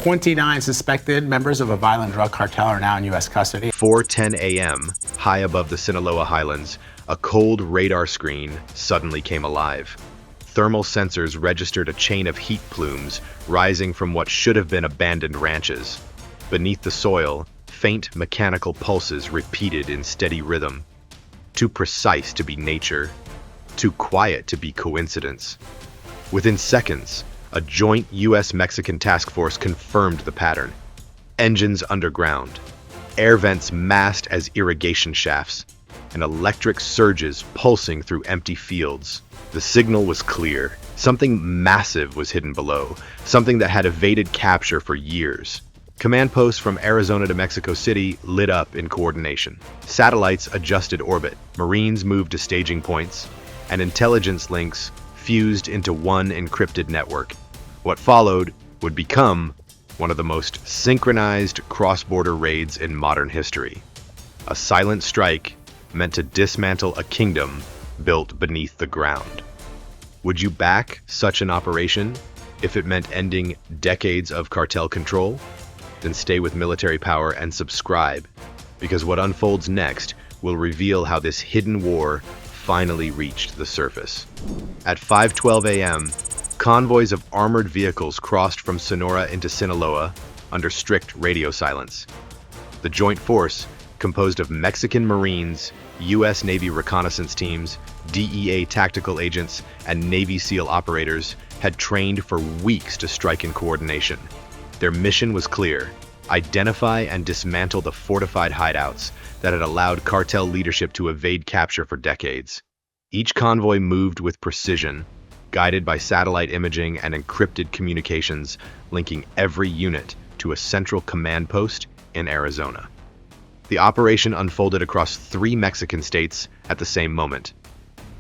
29 suspected members of a violent drug cartel are now in U.S. custody. 4:10 a.m., high above the Sinaloa highlands, a cold radar screen suddenly came alive. Thermal sensors registered a chain of heat plumes rising from what should have been abandoned ranches. Beneath the soil, faint mechanical pulses repeated in steady rhythm. Too precise to be nature, too quiet to be coincidence. Within seconds, a joint U.S.-Mexican task force confirmed the pattern. Engines underground, air vents masked as irrigation shafts, and electric surges pulsing through empty fields. The signal was clear. Something massive was hidden below, something that had evaded capture for years. Command posts from Arizona to Mexico City lit up in coordination. Satellites adjusted orbit, Marines moved to staging points, and intelligence links fused into one encrypted network. What followed would become one of the most synchronized cross-border raids in modern history. A silent strike meant to dismantle a kingdom built beneath the ground. Would you back such an operation if it meant ending decades of cartel control? Then stay with military power and subscribe, because what unfolds next will reveal how this hidden war finally reached the surface. At 5:12 a.m., convoys of armored vehicles crossed from Sonora into Sinaloa under strict radio silence. The joint force, composed of Mexican Marines, U.S. Navy reconnaissance teams, DEA tactical agents, and Navy SEAL operators, had trained for weeks to strike in coordination. Their mission was clear: identify and dismantle the fortified hideouts that had allowed cartel leadership to evade capture for decades. Each convoy moved with precision, guided by satellite imaging and encrypted communications, linking every unit to a central command post in Arizona. The operation unfolded across 3 Mexican states at the same moment.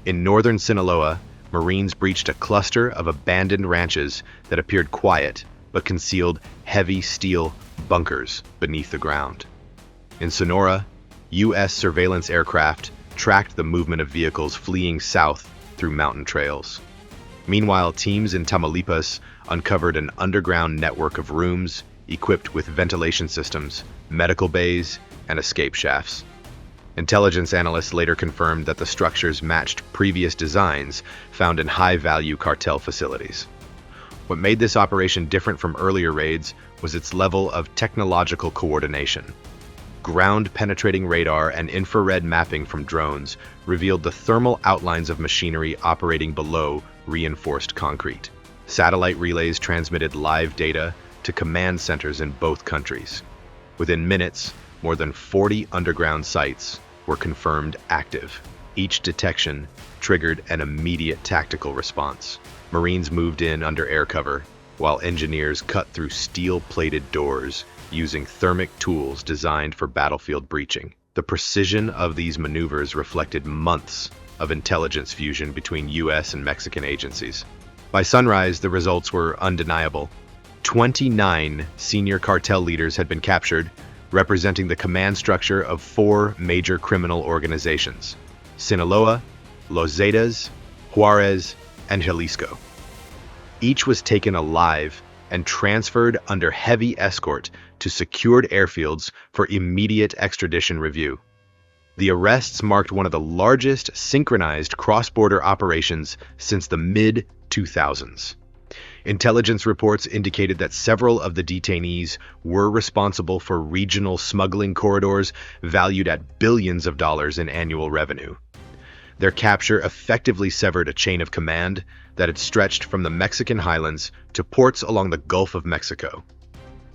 In northern Sinaloa, Marines breached a cluster of abandoned ranches that appeared quiet but concealed heavy steel bunkers beneath the ground. In Sonora, U.S. surveillance aircraft tracked the movement of vehicles fleeing south through mountain trails. Meanwhile, teams in Tamaulipas uncovered an underground network of rooms equipped with ventilation systems, medical bays, and escape shafts. Intelligence analysts later confirmed that the structures matched previous designs found in high-value cartel facilities. What made this operation different from earlier raids was its level of technological coordination. Ground-penetrating radar and infrared mapping from drones revealed the thermal outlines of machinery operating below reinforced concrete. Satellite relays transmitted live data to command centers in both countries. Within minutes, more than 40 underground sites were confirmed active. Each detection triggered an immediate tactical response. Marines moved in under air cover, while engineers cut through steel-plated doors using thermic tools designed for battlefield breaching. The precision of these maneuvers reflected months of intelligence fusion between U.S. and Mexican agencies. By sunrise, the results were undeniable. 29 senior cartel leaders had been captured, representing the command structure of 4 major criminal organizations: Sinaloa, Los Zetas, Juarez, and Jalisco. Each was taken alive and transferred under heavy escort to secured airfields for immediate extradition review. The arrests marked one of the largest synchronized cross-border operations since the mid-2000s. Intelligence reports indicated that several of the detainees were responsible for regional smuggling corridors valued at billions of dollars in annual revenue. Their capture effectively severed a chain of command that had stretched from the Mexican highlands to ports along the Gulf of Mexico.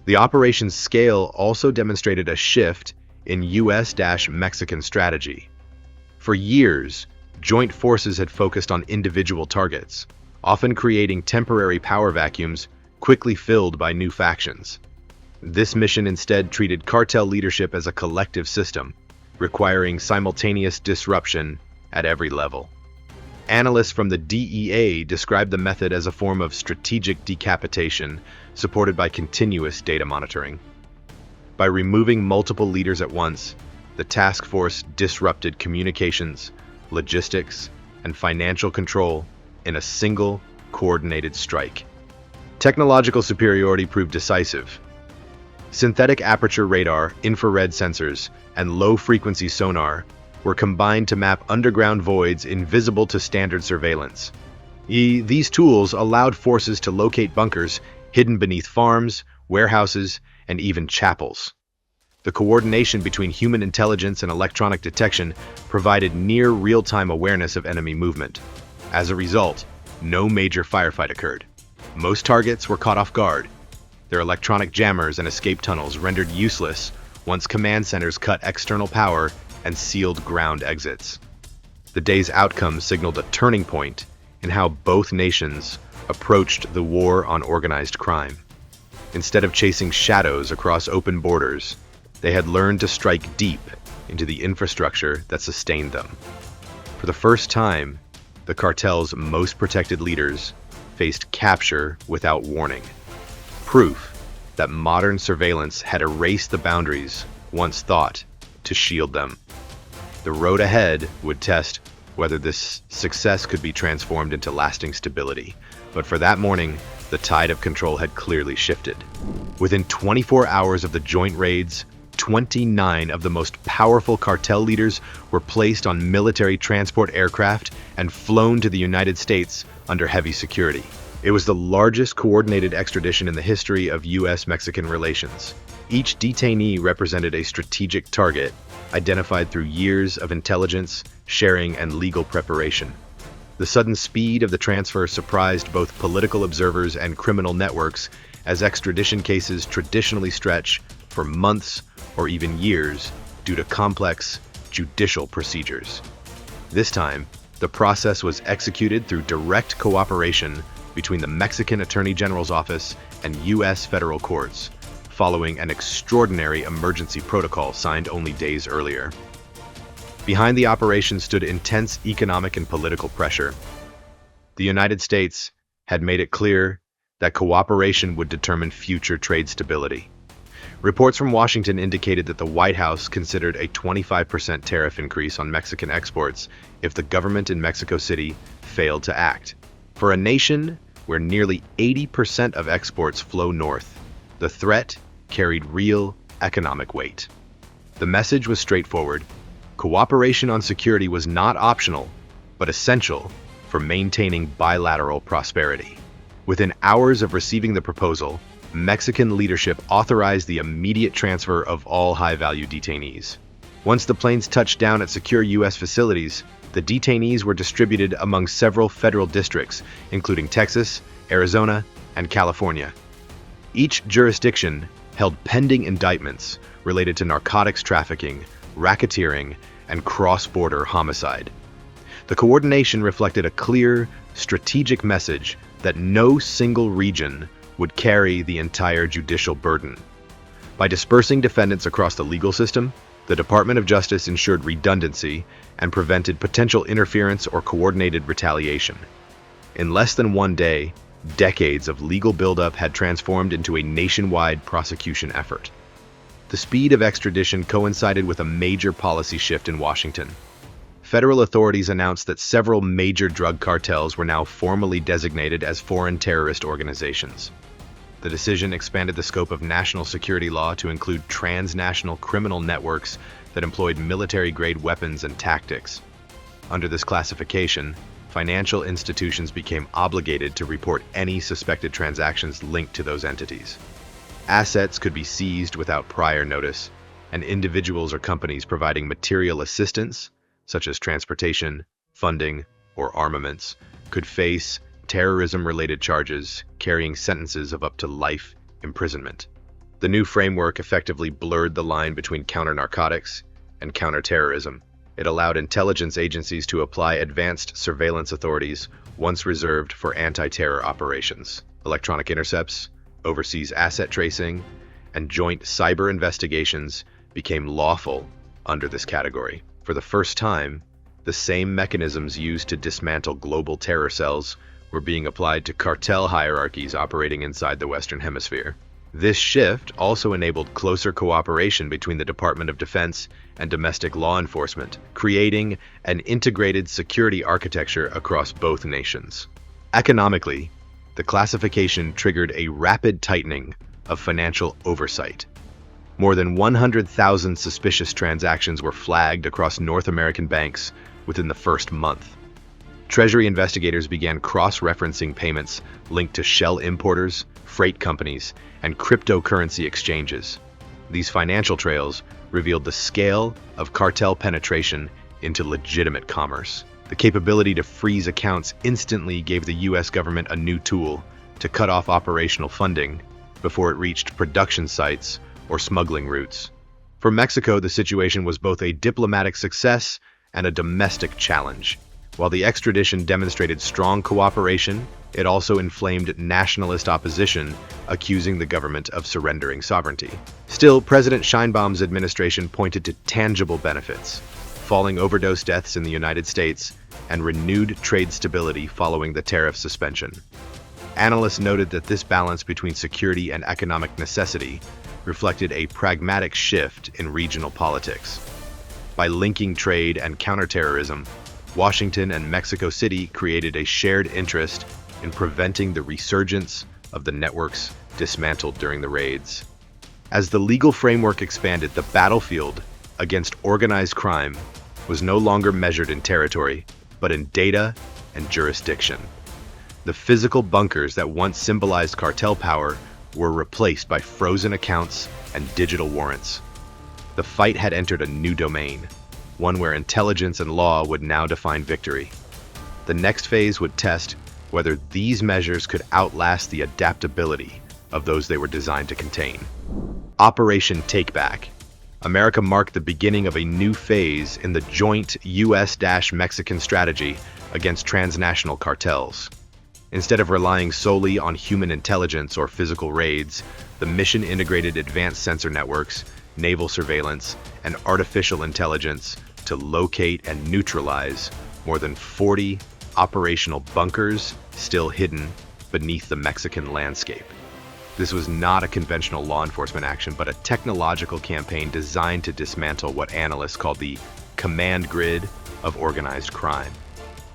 The operation's scale also demonstrated a shift in U.S.-Mexican strategy. For years, joint forces had focused on individual targets, often creating temporary power vacuums quickly filled by new factions. This mission instead treated cartel leadership as a collective system, requiring simultaneous disruption at every level. Analysts from the DEA described the method as a form of strategic decapitation supported by continuous data monitoring. By removing multiple leaders at once, the task force disrupted communications, logistics, and financial control in a single, coordinated strike. Technological superiority proved decisive. Synthetic aperture radar, infrared sensors, and low-frequency sonar were combined to map underground voids invisible to standard surveillance. These tools allowed forces to locate bunkers hidden beneath farms, warehouses, and even chapels. The coordination between human intelligence and electronic detection provided near real-time awareness of enemy movement. As a result, no major firefight occurred. Most targets were caught off guard, their electronic jammers and escape tunnels rendered useless once command centers cut external power and sealed ground exits. The day's outcome signaled a turning point in how both nations approached the war on organized crime. Instead of chasing shadows across open borders, they had learned to strike deep into the infrastructure that sustained them. For the first time, the cartel's most protected leaders faced capture without warning. Proof that modern surveillance had erased the boundaries once thought to shield them. The road ahead would test whether this success could be transformed into lasting stability. But for that morning, the tide of control had clearly shifted. Within 24 hours of the joint raids, 29 of the most powerful cartel leaders were placed on military transport aircraft and flown to the United States under heavy security. It was the largest coordinated extradition in the history of U.S.-Mexican relations. Each detainee represented a strategic target, identified through years of intelligence, sharing, and legal preparation. The sudden speed of the transfer surprised both political observers and criminal networks, as extradition cases traditionally stretch for months or even years due to complex judicial procedures. This time, the process was executed through direct cooperation between the Mexican Attorney General's office and U.S. federal courts, following an extraordinary emergency protocol signed only days earlier. Behind the operation stood intense economic and political pressure. The United States had made it clear that cooperation would determine future trade stability. Reports from Washington indicated that the White House considered a 25% tariff increase on Mexican exports if the government in Mexico City failed to act. For a nation where nearly 80% of exports flow north, the threat carried real economic weight. The message was straightforward. Cooperation on security was not optional, but essential for maintaining bilateral prosperity. Within hours of receiving the proposal, Mexican leadership authorized the immediate transfer of all high-value detainees. Once the planes touched down at secure U.S. facilities, the detainees were distributed among several federal districts, including Texas, Arizona, and California. Each jurisdiction held pending indictments related to narcotics trafficking, racketeering, and cross-border homicide. The coordination reflected a clear, strategic message that no single region would carry the entire judicial burden. By dispersing defendants across the legal system, the Department of Justice ensured redundancy and prevented potential interference or coordinated retaliation. In less than one day, decades of legal buildup had transformed into a nationwide prosecution effort. The speed of extradition coincided with a major policy shift in Washington. Federal authorities announced that several major drug cartels were now formally designated as foreign terrorist organizations. The decision expanded the scope of national security law to include transnational criminal networks that employed military-grade weapons and tactics. Under this classification, financial institutions became obligated to report any suspected transactions linked to those entities. Assets could be seized without prior notice, and individuals or companies providing material assistance, such as transportation, funding, or armaments, could face terrorism-related charges carrying sentences of up to life imprisonment. The new framework effectively blurred the line between counter-narcotics and counter-terrorism. It allowed intelligence agencies to apply advanced surveillance authorities once reserved for anti-terror operations. Electronic intercepts, overseas asset tracing, and joint cyber investigations became lawful under this category. For the first time, the same mechanisms used to dismantle global terror cells were being applied to cartel hierarchies operating inside the Western Hemisphere. This shift also enabled closer cooperation between the Department of Defense and domestic law enforcement, creating an integrated security architecture across both nations. Economically, The classification triggered a rapid tightening of financial oversight. More than 100,000 suspicious transactions were flagged across North American banks within the first month. Treasury investigators began cross-referencing payments linked to shell importers, freight companies, and cryptocurrency exchanges. These financial trails revealed the scale of cartel penetration into legitimate commerce. The capability to freeze accounts instantly gave the U.S. government a new tool to cut off operational funding before it reached production sites or smuggling routes. For Mexico, the situation was both a diplomatic success and a domestic challenge. While the extradition demonstrated strong cooperation, it also inflamed nationalist opposition, accusing the government of surrendering sovereignty. Still, President Sheinbaum's administration pointed to tangible benefits: falling overdose deaths in the United States and renewed trade stability following the tariff suspension. Analysts noted that this balance between security and economic necessity reflected a pragmatic shift in regional politics. By linking trade and counterterrorism, Washington and Mexico City created a shared interest in preventing the resurgence of the networks dismantled during the raids. As the legal framework expanded, the battlefield against organized crime was no longer measured in territory, but in data and jurisdiction. The physical bunkers that once symbolized cartel power were replaced by frozen accounts and digital warrants. The fight had entered a new domain, one where intelligence and law would now define victory. The next phase would test whether these measures could outlast the adaptability of those they were designed to contain. Operation Takeback. America marked the beginning of a new phase in the joint U.S.-Mexican strategy against transnational cartels. Instead of relying solely on human intelligence or physical raids, the mission integrated advanced sensor networks, naval surveillance, and artificial intelligence to locate and neutralize more than 40 operational bunkers still hidden beneath the Mexican landscape. This was not a conventional law enforcement action, but a technological campaign designed to dismantle what analysts called the command grid of organized crime.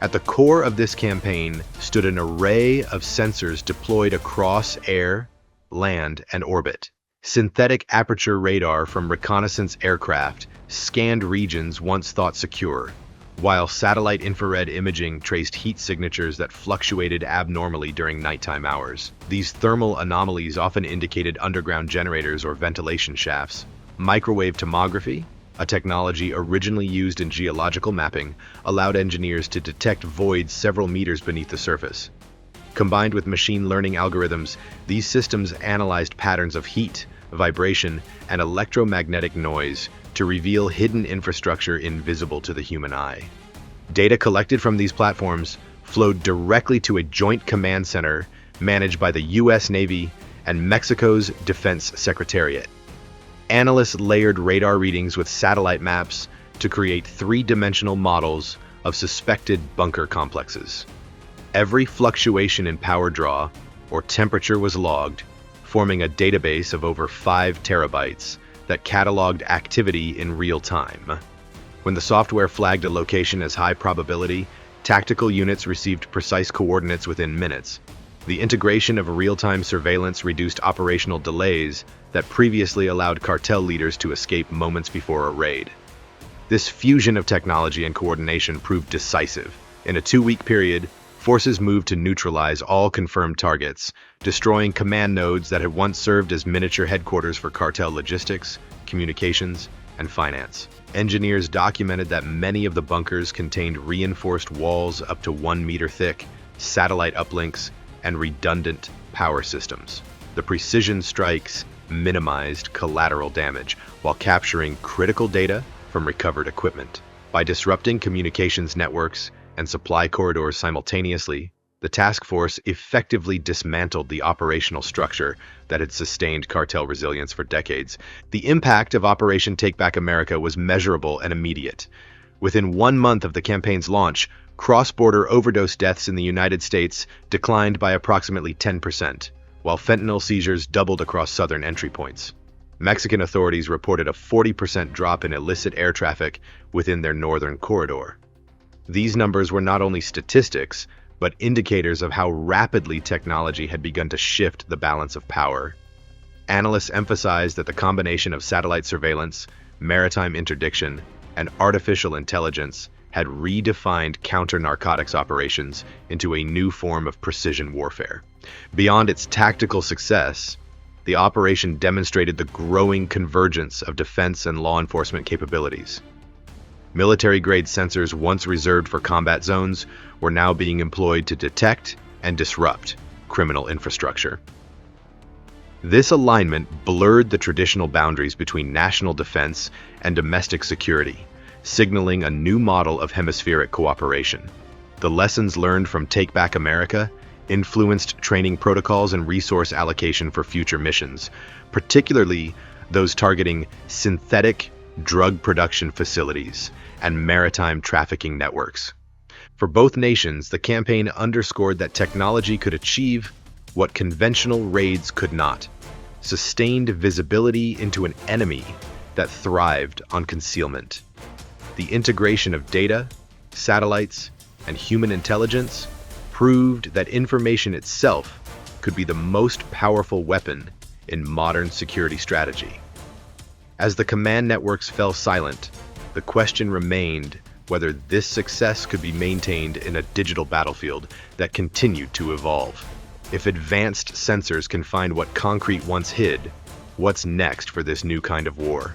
At the core of this campaign stood an array of sensors deployed across air, land, and orbit. Synthetic aperture radar from reconnaissance aircraft scanned regions once thought secure, while satellite infrared imaging traced heat signatures that fluctuated abnormally during nighttime hours. These thermal anomalies often indicated underground generators or ventilation shafts. Microwave tomography, a technology originally used in geological mapping, allowed engineers to detect voids several meters beneath the surface. Combined with machine learning algorithms, these systems analyzed patterns of heat, vibration, and electromagnetic noise to reveal hidden infrastructure invisible to the human eye. Data collected from these platforms flowed directly to a joint command center managed by the U.S. Navy and Mexico's Defense Secretariat. Analysts layered radar readings with satellite maps to create three-dimensional models of suspected bunker complexes. Every fluctuation in power draw or temperature was logged, forming a database of over 5 terabytes that cataloged activity in real time. When the software flagged a location as high probability, tactical units received precise coordinates within minutes. The integration of real-time surveillance reduced operational delays that previously allowed cartel leaders to escape moments before a raid. This fusion of technology and coordination proved decisive. In a 2-week period, forces moved to neutralize all confirmed targets, destroying command nodes that had once served as miniature headquarters for cartel logistics, communications, and finance. Engineers documented that many of the bunkers contained reinforced walls up to 1 meter thick, satellite uplinks, and redundant power systems. The precision strikes minimized collateral damage while capturing critical data from recovered equipment. By disrupting communications networks and supply corridors simultaneously, the task force effectively dismantled the operational structure that had sustained cartel resilience for decades. The impact of Operation Takeback America was measurable and immediate. Within 1 month of the campaign's launch, cross-border overdose deaths in the United States declined by approximately 10%, while fentanyl seizures doubled across southern entry points. Mexican authorities reported a 40% drop in illicit air traffic within their northern corridor. These numbers were not only statistics, but indicators of how rapidly technology had begun to shift the balance of power. Analysts emphasized that the combination of satellite surveillance, maritime interdiction, and artificial intelligence had redefined counter-narcotics operations into a new form of precision warfare. Beyond its tactical success, the operation demonstrated the growing convergence of defense and law enforcement capabilities. Military-grade sensors once reserved for combat zones were now being employed to detect and disrupt criminal infrastructure. This alignment blurred the traditional boundaries between national defense and domestic security, signaling a new model of hemispheric cooperation. The lessons learned from Take Back America influenced training protocols and resource allocation for future missions, particularly those targeting synthetic drug production facilities and maritime trafficking networks. For both nations, the campaign underscored that technology could achieve what conventional raids could not: sustained visibility into an enemy that thrived on concealment. The integration of data, satellites, and human intelligence proved that information itself could be the most powerful weapon in modern security strategy. As the command networks fell silent, the question remained whether this success could be maintained in a digital battlefield that continued to evolve. If advanced sensors can find what concrete once hid, what's next for this new kind of war?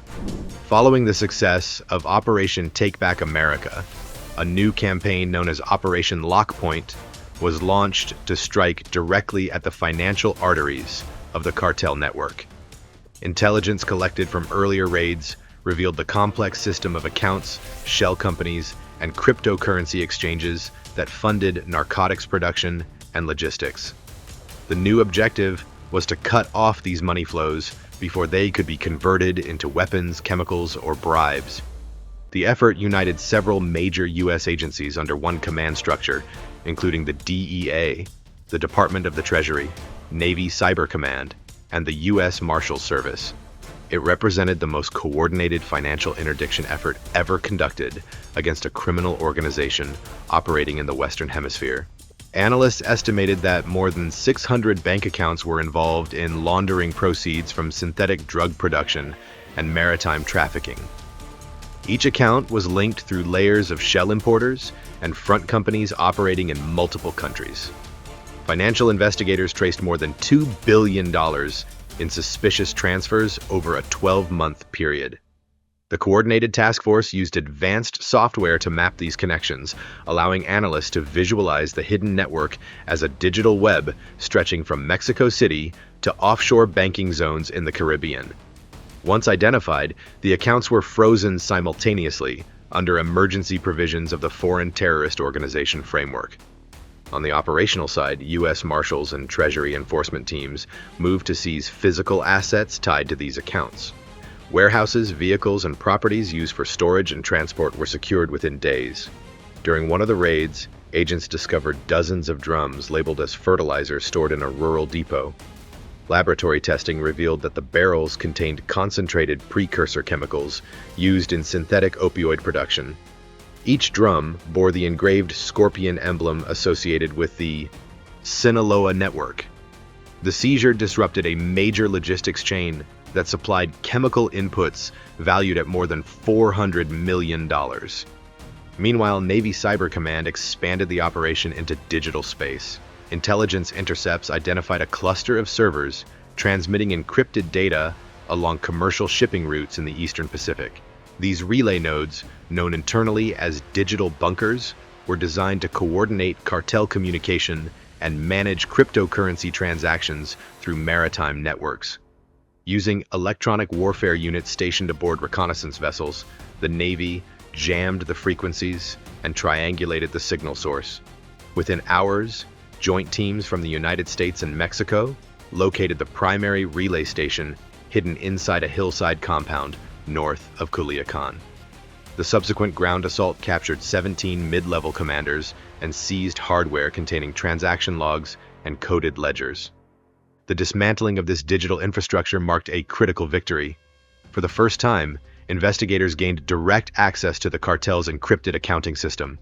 Following the success of Operation Take Back America, a new campaign known as Operation Lockpoint was launched to strike directly at the financial arteries of the cartel network. Intelligence collected from earlier raids revealed the complex system of accounts, shell companies, and cryptocurrency exchanges that funded narcotics production and logistics. The new objective was to cut off these money flows before they could be converted into weapons, chemicals, or bribes. The effort united several major U.S. agencies under one command structure, including the DEA, the Department of the Treasury, Navy Cyber Command, and the U.S. Marshals Service. It represented the most coordinated financial interdiction effort ever conducted against a criminal organization operating in the Western Hemisphere. Analysts estimated that more than 600 bank accounts were involved in laundering proceeds from synthetic drug production and maritime trafficking. Each account was linked through layers of shell importers and front companies operating in multiple countries. Financial investigators traced more than $2 billion in suspicious transfers over a 12-month period. The coordinated task force used advanced software to map these connections, allowing analysts to visualize the hidden network as a digital web stretching from Mexico City to offshore banking zones in the Caribbean. Once identified, the accounts were frozen simultaneously under emergency provisions of the Foreign Terrorist Organization framework. On the operational side, U.S. Marshals and Treasury enforcement teams moved to seize physical assets tied to these accounts. Warehouses, vehicles, and properties used for storage and transport were secured within days. During one of the raids, agents discovered dozens of drums labeled as fertilizer stored in a rural depot. Laboratory testing revealed that the barrels contained concentrated precursor chemicals used in synthetic opioid production. Each drum bore the engraved scorpion emblem associated with the Sinaloa network. The seizure disrupted a major logistics chain that supplied chemical inputs valued at more than $400 million. Meanwhile, Navy Cyber Command expanded the operation into digital space. Intelligence intercepts identified a cluster of servers transmitting encrypted data along commercial shipping routes in the Eastern Pacific. These relay nodes, known internally as digital bunkers, were designed to coordinate cartel communication and manage cryptocurrency transactions through maritime networks. Using electronic warfare units stationed aboard reconnaissance vessels, the Navy jammed the frequencies and triangulated the signal source. Within hours, joint teams from the United States and Mexico located the primary relay station hidden inside a hillside compound north of Culiacan. The subsequent ground assault captured 17 mid-level commanders and seized hardware containing transaction logs and coded ledgers. The dismantling of this digital infrastructure marked a critical victory. For the first time, investigators gained direct access to the cartel's encrypted accounting system.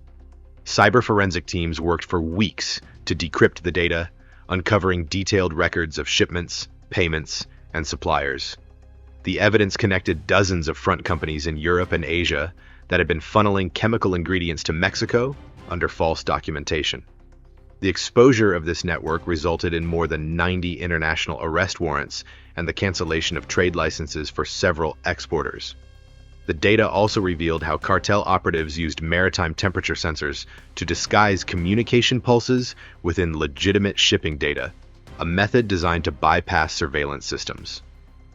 Cyber forensic teams worked for weeks to decrypt the data, uncovering detailed records of shipments, payments, and suppliers. The evidence connected dozens of front companies in Europe and Asia that had been funneling chemical ingredients to Mexico under false documentation. The exposure of this network resulted in more than 90 international arrest warrants and the cancellation of trade licenses for several exporters. The data also revealed how cartel operatives used maritime temperature sensors to disguise communication pulses within legitimate shipping data, a method designed to bypass surveillance systems.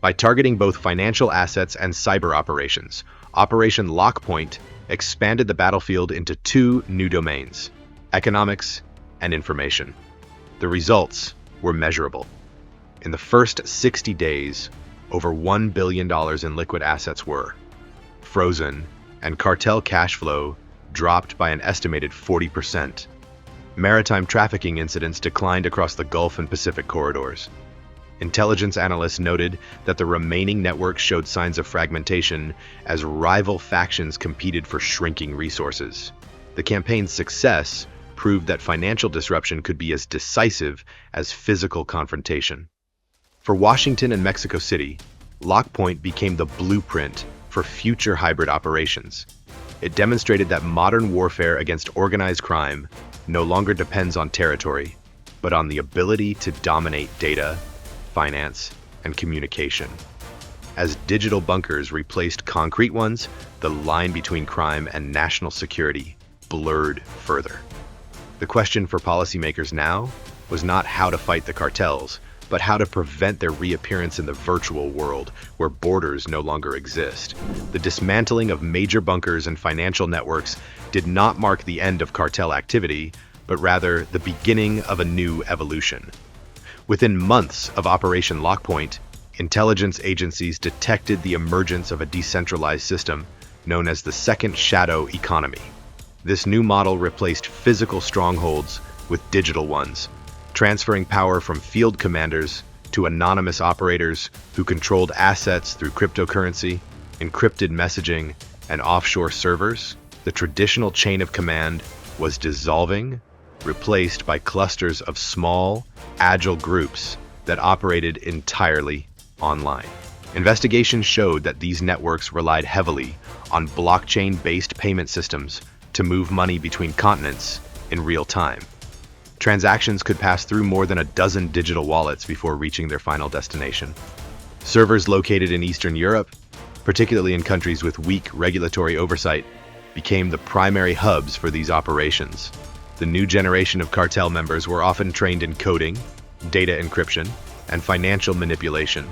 By targeting both financial assets and cyber operations, Operation Lockpoint expanded the battlefield into two new domains: economics and information. The results were measurable. In the first 60 days, over $1 billion in liquid assets were frozen, and cartel cash flow dropped by an estimated 40%. Maritime trafficking incidents declined across the Gulf and Pacific corridors. Intelligence analysts noted that the remaining network showed signs of fragmentation as rival factions competed for shrinking resources. The campaign's success proved that financial disruption could be as decisive as physical confrontation. For Washington and Mexico City, Lockpoint became the blueprint for future hybrid operations. It demonstrated that modern warfare against organized crime no longer depends on territory, but on the ability to dominate data, finance, and communication. As digital bunkers replaced concrete ones, the line between crime and national security blurred further. The question for policymakers now was not how to fight the cartels, but how to prevent their reappearance in the virtual world where borders no longer exist. The dismantling of major bunkers and financial networks did not mark the end of cartel activity, but rather the beginning of a new evolution. Within months of Operation Lockpoint, intelligence agencies detected the emergence of a decentralized system known as the Second Shadow Economy. This new model replaced physical strongholds with digital ones, transferring power from field commanders to anonymous operators who controlled assets through cryptocurrency, encrypted messaging, and offshore servers. The traditional chain of command was dissolving, replaced by clusters of small, agile groups that operated entirely online. Investigations showed that these networks relied heavily on blockchain-based payment systems to move money between continents in real time. Transactions could pass through more than a dozen digital wallets before reaching their final destination. Servers located in Eastern Europe, particularly in countries with weak regulatory oversight, became the primary hubs for these operations. The new generation of cartel members were often trained in coding, data encryption, and financial manipulation,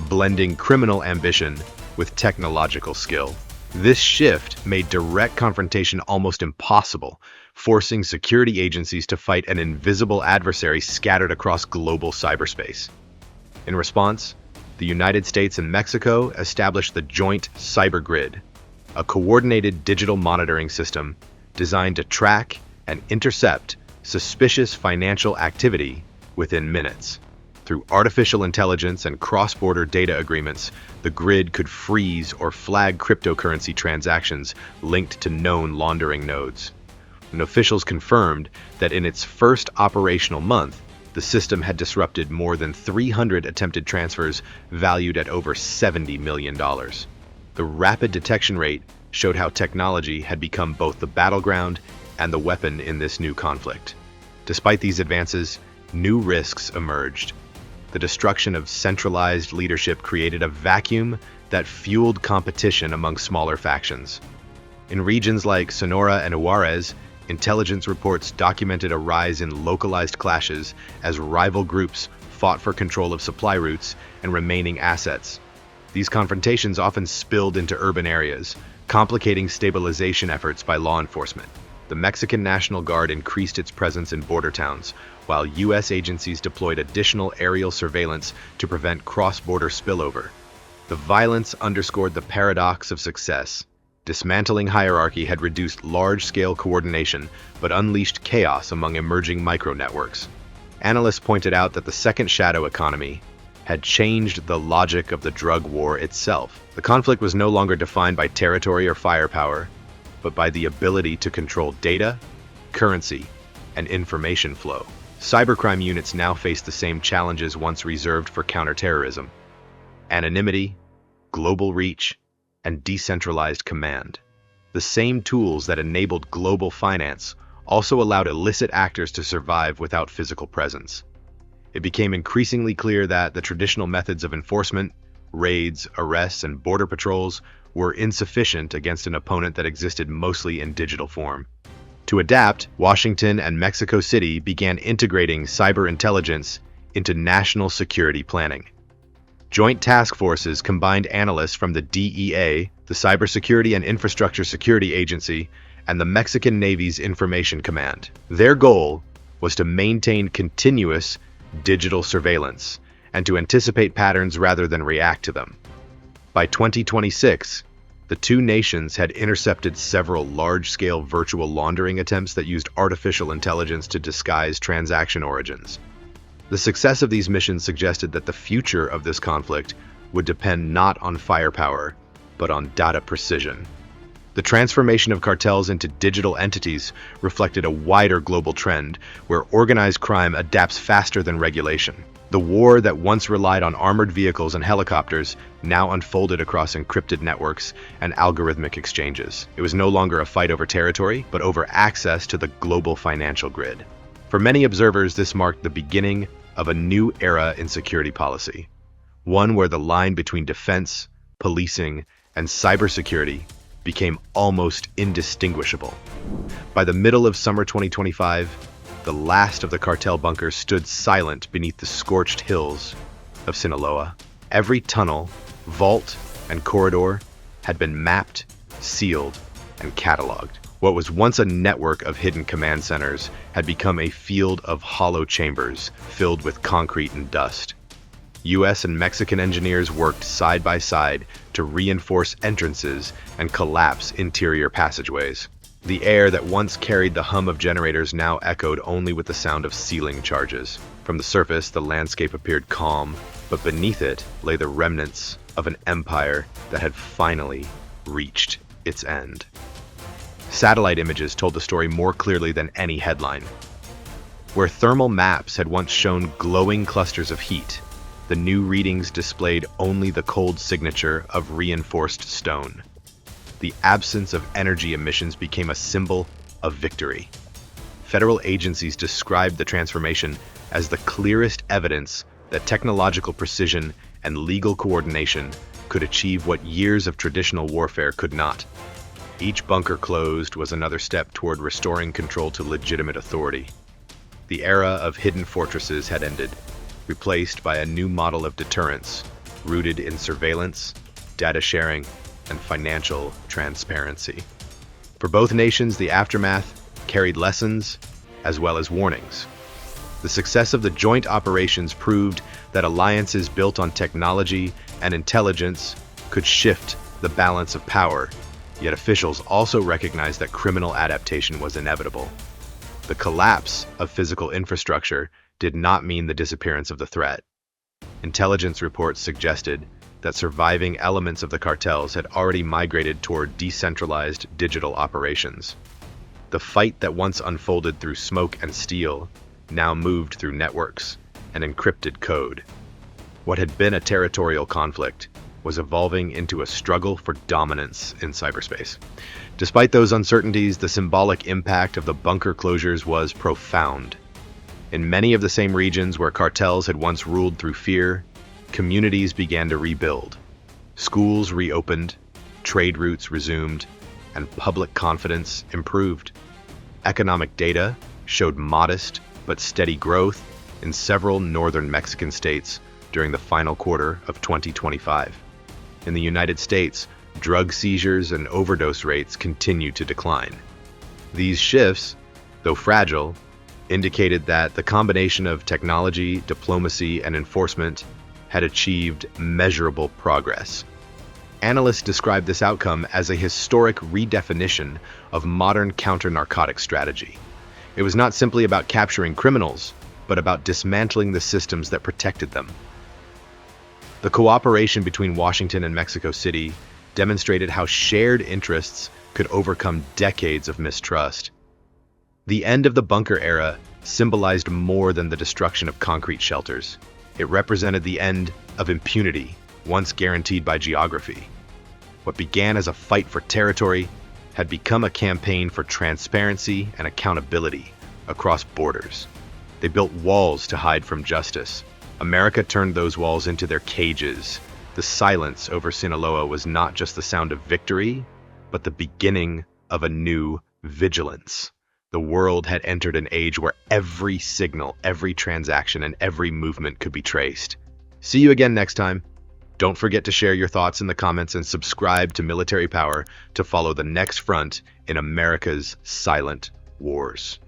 blending criminal ambition with technological skill. This shift made direct confrontation almost impossible, forcing security agencies to fight an invisible adversary scattered across global cyberspace. In response, the United States and Mexico established the Joint Cyber Grid, a coordinated digital monitoring system designed to track and intercept suspicious financial activity within minutes. Through artificial intelligence and cross-border data agreements, the grid could freeze or flag cryptocurrency transactions linked to known laundering nodes. And officials confirmed that in its first operational month, the system had disrupted more than 300 attempted transfers valued at over $70 million. The rapid detection rate showed how technology had become both the battleground and the weapon in this new conflict. Despite these advances, new risks emerged. The destruction of centralized leadership created a vacuum that fueled competition among smaller factions. In regions like Sonora and Juarez, intelligence reports documented a rise in localized clashes as rival groups fought for control of supply routes and remaining assets. These confrontations often spilled into urban areas, complicating stabilization efforts by law enforcement. The Mexican National Guard increased its presence in border towns, while U.S. agencies deployed additional aerial surveillance to prevent cross-border spillover. The violence underscored the paradox of success. Dismantling hierarchy had reduced large-scale coordination, but unleashed chaos among emerging micro-networks. Analysts pointed out that the Second Shadow Economy had changed the logic of the drug war itself. The conflict was no longer defined by territory or firepower, but by the ability to control data, currency, and information flow. Cybercrime units now face the same challenges once reserved for counterterrorism: anonymity, global reach, and decentralized command. The same tools that enabled global finance also allowed illicit actors to survive without physical presence. It became increasingly clear that the traditional methods of enforcement, raids, arrests, and border patrols were insufficient against an opponent that existed mostly in digital form. To adapt, Washington and Mexico City began integrating cyber intelligence into national security planning. Joint task forces combined analysts from the DEA, the Cybersecurity and Infrastructure Security Agency, and the Mexican Navy's Information Command. Their goal was to maintain continuous digital surveillance and to anticipate patterns rather than react to them. By 2026, the two nations had intercepted several large-scale virtual laundering attempts that used artificial intelligence to disguise transaction origins. The success of these missions suggested that the future of this conflict would depend not on firepower, but on data precision. The transformation of cartels into digital entities reflected a wider global trend where organized crime adapts faster than regulation. The war that once relied on armored vehicles and helicopters now unfolded across encrypted networks and algorithmic exchanges. It was no longer a fight over territory, but over access to the global financial grid. For many observers, this marked the beginning of a new era in security policy, one where the line between defense, policing, and cybersecurity became almost indistinguishable. By the middle of summer 2025, the last of the cartel bunkers stood silent beneath the scorched hills of Sinaloa. Every tunnel, vault, and corridor had been mapped, sealed, and cataloged. What was once a network of hidden command centers had become a field of hollow chambers filled with concrete and dust. US and Mexican engineers worked side by side to reinforce entrances and collapse interior passageways. The air that once carried the hum of generators now echoed only with the sound of sealing charges. From the surface, the landscape appeared calm, but beneath it lay the remnants of an empire that had finally reached its end. Satellite images told the story more clearly than any headline. Where thermal maps had once shown glowing clusters of heat, the new readings displayed only the cold signature of reinforced stone. The absence of energy emissions became a symbol of victory. Federal agencies described the transformation as the clearest evidence that technological precision and legal coordination could achieve what years of traditional warfare could not. Each bunker closed was another step toward restoring control to legitimate authority. The era of hidden fortresses had ended, replaced by a new model of deterrence rooted in surveillance, data sharing, and financial transparency. For both nations, the aftermath carried lessons as well as warnings. The success of the joint operations proved that alliances built on technology and intelligence could shift the balance of power, yet officials also recognized that criminal adaptation was inevitable. The collapse of physical infrastructure did not mean the disappearance of the threat. Intelligence reports suggested that surviving elements of the cartels had already migrated toward decentralized digital operations. The fight that once unfolded through smoke and steel now moved through networks and encrypted code. What had been a territorial conflict was evolving into a struggle for dominance in cyberspace. Despite those uncertainties, the symbolic impact of the bunker closures was profound. In many of the same regions where cartels had once ruled through fear, communities began to rebuild. Schools reopened, trade routes resumed, and public confidence improved. Economic data showed modest but steady growth in several northern Mexican states during the final quarter of 2025. In the United States, drug seizures and overdose rates continued to decline. These shifts, though fragile, indicated that the combination of technology, diplomacy, and enforcement had achieved measurable progress. Analysts describe this outcome as a historic redefinition of modern counter-narcotic strategy. It was not simply about capturing criminals, but about dismantling the systems that protected them. The cooperation between Washington and Mexico City demonstrated how shared interests could overcome decades of mistrust. The end of the bunker era symbolized more than the destruction of concrete shelters. It represented the end of impunity, once guaranteed by geography. What began as a fight for territory had become a campaign for transparency and accountability across borders. They built walls to hide from justice. America turned those walls into their cages. The silence over Sinaloa was not just the sound of victory, but the beginning of a new vigilance. The world had entered an age where every signal, every transaction, and every movement could be traced. See you again next time. Don't forget to share your thoughts in the comments and subscribe to Military Power to follow the next front in America's silent wars.